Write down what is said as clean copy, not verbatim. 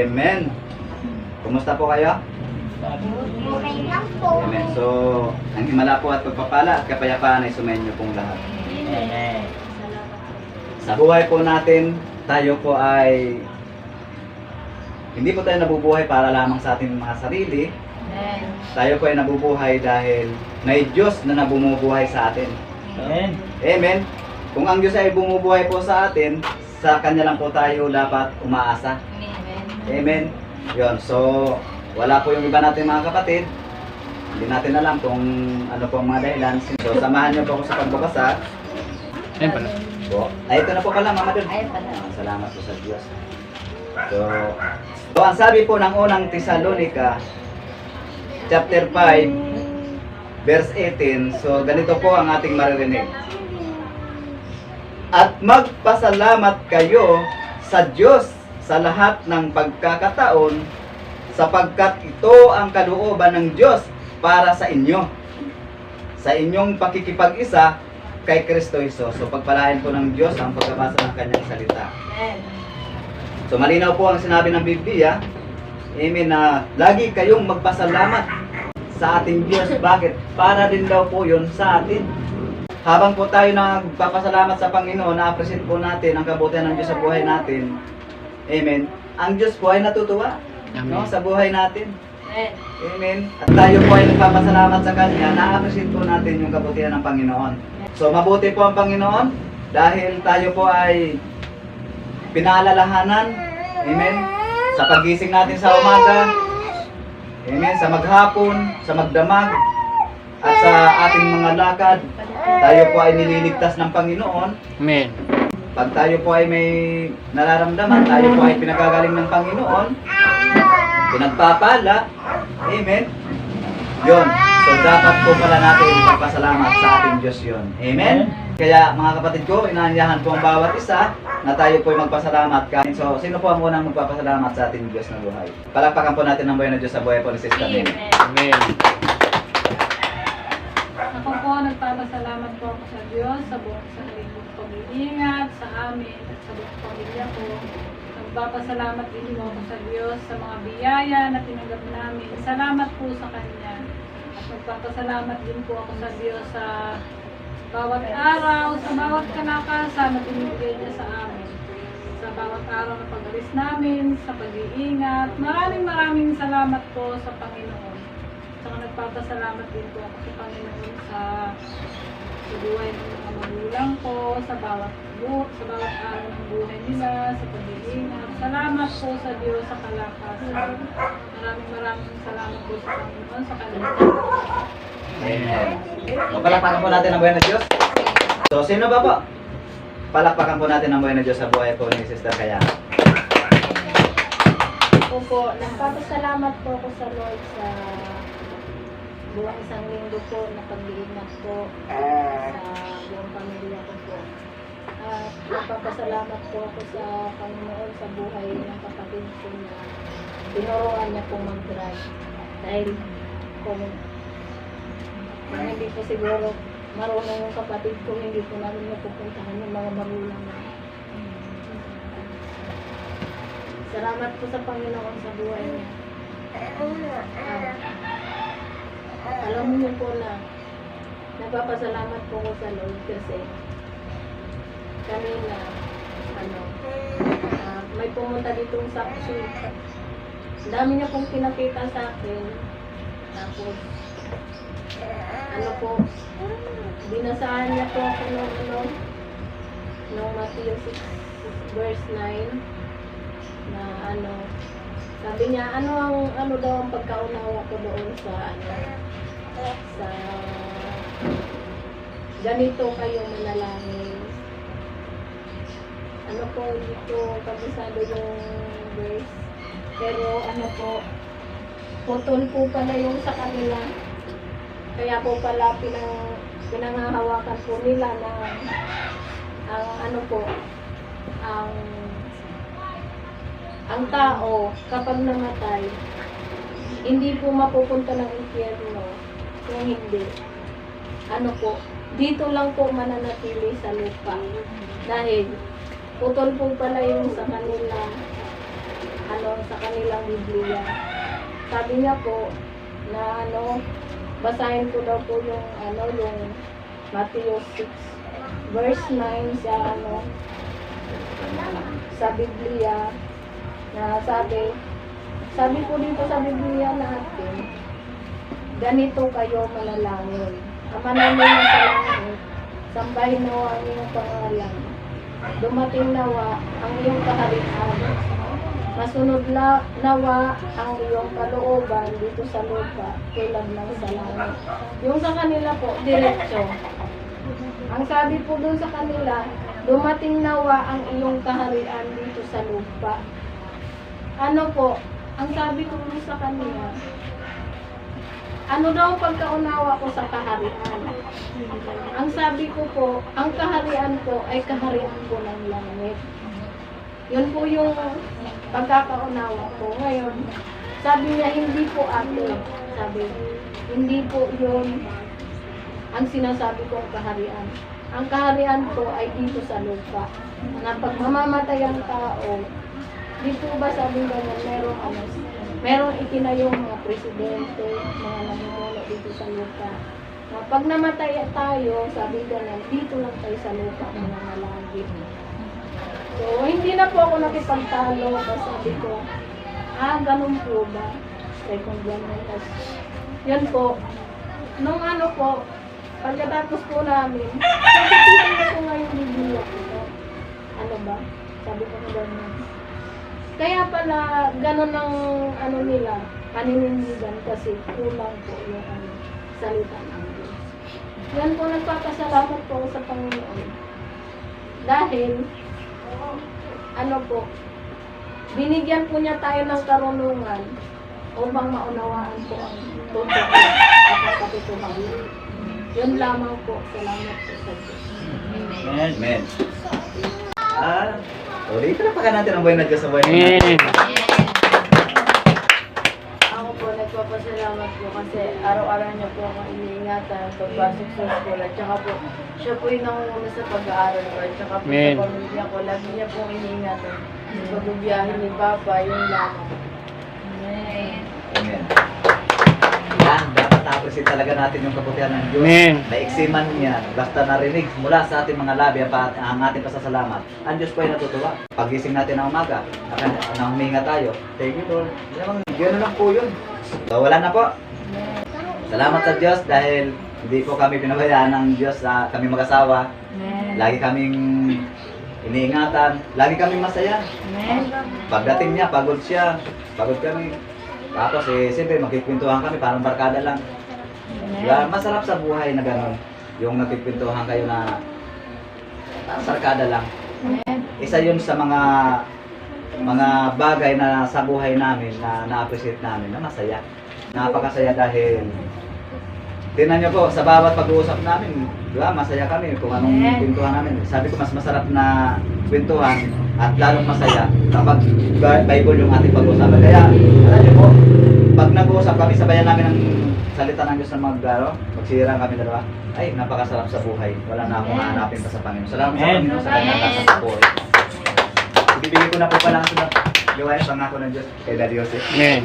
Amen. Kumusta po kayo? Okay lang po. Amen. So, ang himala po at pagpapala at kapayapaan ay sumainyo pong lahat. Amen. Sa buhay po natin, tayo po ay hindi po tayo nabubuhay para lamang sa ating mga sarili. Tayo po ay nabubuhay dahil may Diyos na nabumubuhay sa atin. Amen. Amen. Kung ang Diyos ay bumubuhay po sa atin, sa Kanya lang po tayo dapat umaasa. Amen. Yon. So, wala po yung iba natin mga kapatid. Hindi natin alam kung ano po ang mga dahilan. So, samahan niyo po ako sa pagbabasa. Ayan pala. Po. Ay, ito na po pala, Mama Dun. Ay, pala. Salamat po sa Diyos. So, ang sabi po ng unang Tesalonica, chapter 5, verse 18. So, ganito po ang ating maririnig. At magpasalamat kayo sa Diyos sa lahat ng pagkakataon, sapagkat ito ang kalooban ng Diyos para sa inyo, sa inyong pakikipag-isa kay Kristo Jesus. So, pagpalain po ng Diyos ang pagkabasa ng kanyang salita. So, malinaw po ang sinabi ng Biblia, amen, na lagi kayong magpasalamat sa ating Diyos. Bakit? Para din daw po yun sa atin. Habang po tayo nagpapasalamat sa Panginoon, na-appreciate po natin ang kabutihan ng Diyos sa buhay natin. Amen. Ang Diyos po ay natutuwa, no, sa buhay natin. Amen. At tayo po ay nagpapasalamat sa Kanya, na-appreciate po natin yung kabutihan ng Panginoon. So, mabuti po ang Panginoon dahil tayo po ay pinaalalahanan, amen, sa pagising natin sa umaga, amen, sa maghapon, sa magdamag, at sa ating mga lakad, tayo po ay nililigtas ng Panginoon. Amen. Pag tayo po ay may nararamdaman, tayo po ay pinagagaling ng Panginoon, pinagpapala, amen, yun. So, dapat po pala natin magpasalamat sa ating Diyos yun. Amen? Kaya mga kapatid ko, inaanyahan po ang bawat isa na tayo po ay magpasalamat. So, sino po ang unang magpapasalamat sa ating Diyos na buhay? Palakpakan po natin ang buhay ng Diyos sa buhay po ni Sister Nene. Amen. Ako po, nagpapasalamat po ako sa Diyos sa buong sarili kong pag-iingat sa amin at sa buong pamilya ko. Nagpapasalamat din po ako sa Diyos sa mga biyaya na tinanggap namin. Salamat po sa Kanya. At nagpapasalamat din po ako sa Diyos sa bawat araw, sa bawat kalakasan na binibigay niya sa amin. Sa bawat araw na pag-alis namin, sa pag-iingat. Maraming salamat po sa Panginoon. Saka nagpapasalamat din po ako sa Panginoon sa buhay ng mga magulang ko, sa bawat araw ng buhay nila, sa pag-iingat. Salamat po sa Diyos sa kalakasan. Maraming salamat po sa Panginoon sa kanyang. Amen. So, palakpakan po natin ang buhay ng Diyos. So, sino ba po? Palakpakan po natin ang buhay ng Diyos sa buhay po ni Sister Kaya. Ako po, nagpapasalamat po ako sa Lord sa buong isang linggo po na pag-iingat po sa buong pamilya ko po. At nagpapasalamat po ako sa Panginoon sa buhay ng kapatid ko na tinuruan niya pong mag-drive. Dahil kung hindi po siguro marunong yung kapatid ko, hindi po namin napupuntahan yung mga magulang na. Salamat po sa Panginoon sa buhay niya. Alam mo po na nagpapasalamat po ko sa Lord kasi kanina may pumunta ditong saksi. Dami niya pong pinakita sa akin. Tapos binasahan niya po ako nung Matthew 6 verse 9 na sabi niya ano daw ang pagkaunawa ko doon sa sa ganito kayo manalangin. Hindi ko kabisado yung verse, pero putol po pala yung sa kanila. Kaya po pala pinanghahawakan po nila na ang tao kapag namatay hindi po mapupunta ng impyerno kung hindi dito lang po mananatili sa lupa dahil putol po pala yung sa kanila sa kanilang Biblia. Sabi niya po na basahin ko daw po yung yung Matthew 6 verse 9 sa Biblia na sabi po dito sa Biblia natin, ganito kayo manalangin. Ama namin na sa langit, sambahin nawa ang iyong pangalan. Dumating nawa ang iyong kaharian. Masunod nawa ang iyong kalooban dito sa lupa, tulad ng sa langit. Yung sa kanila po, diretso. Ang sabi po dun sa kanila, dumating nawa ang iyong kaharian dito sa lupa. Ano po, ang sabi ko dun sa kanila, ano daw ang pagkaunawa ko sa kaharian? Ang sabi ko po, ang kaharian ko ay kaharian ko ng langit. Yun po yung pagkakaunawa ko. Ngayon, sabi niya, hindi po ate. Sabi, hindi po yun ang sinasabi kong kaharian. Ang kaharian ko ay dito sa lupa. Na pag mamamatay ang tao, dito ba sabi ganyan, merong itinayong mga presidente, mga namumuno dito sa lupa. Na pag namatay tayo, sabi ganyan, dito lang tayo sa lupa, mga nalagi. So, hindi na po ako nakipagtalo kasi sabi ko, ganun po ba? Second ganun. Yan po. Nung po, pagkatapos po namin, nagtititin ko nga yung Biblia ko. Ano ba? Sabi ko na ganun. Kaya pala, ganun ang nila, paninindigan kasi kulang po yung salita ng Diyos. Yan po, nagpapasalamat po ako sa Panginoon. Dahil, binigyan po niya tayo ng karunungan upang maunawaan po ang totoo at katotohanan. Yun lamang po. Salamat po sa Diyos. Amen. Ulit na pa natin ang buhay na Diyos sa buhay natin. Ako po, nagpapasalamat po kasi araw-araw niyo po akong iniingatan pagpasok sa school at saka po, siya po yung nangunguna sa pag-aaral ko at saka po sa pamilya ko, lagi niya po iniingatan sa pagbibiyahe ni Papa, yun lamang. Amen. Yan, dapat na-appreciate talaga natin yung kabutihan ng Diyos. Amen. Naiksiman niya, basta narinig mula sa ating mga labi ang ating pasasalamat. Ang Diyos po ay natutuwa. Pagising natin ng umaga, nang huminga tayo. Thank you, Lord. Gano'n lang po yun. So, wala na po. Salamat sa Diyos dahil hindi po kami pinabayaan ng Diyos sa kami mag-asawa. Lagi kaming iniingatan. Lagi kaming masaya. Pagdating niya, pagod siya. Pagod kami. Tapos siyempre magkikwentuhan kami, parang barkada lang. Kaya masarap sa buhay na gano'n. Yung nagkikwentuhan kayo na parang barkada lang. Isa yun sa mga bagay na sa buhay namin na na-appreciate namin, na masaya. Napakasaya dahil tingnan niyo po, sa bawat pag-uusap namin, di ba, masaya kami kung anong kwentuhan namin. Sabi ko, mas masarap na kwentuhan at lalong masaya kapag Bible yung ating pag-uusapan. Kaya, alam niyo po, pag nag-uusap kami, sabayan namin ang salita ng Diyos na magsirang kami dalawa, ay, napakasarap sa buhay. Wala na akong hahanapin pa sa Panginoon. Salamat sa Panginoon sa kanyang lakas sa buhay. Ibibigay ko na po pala ang gawain pangako ng Diyos kay Daddy Jose. Amen.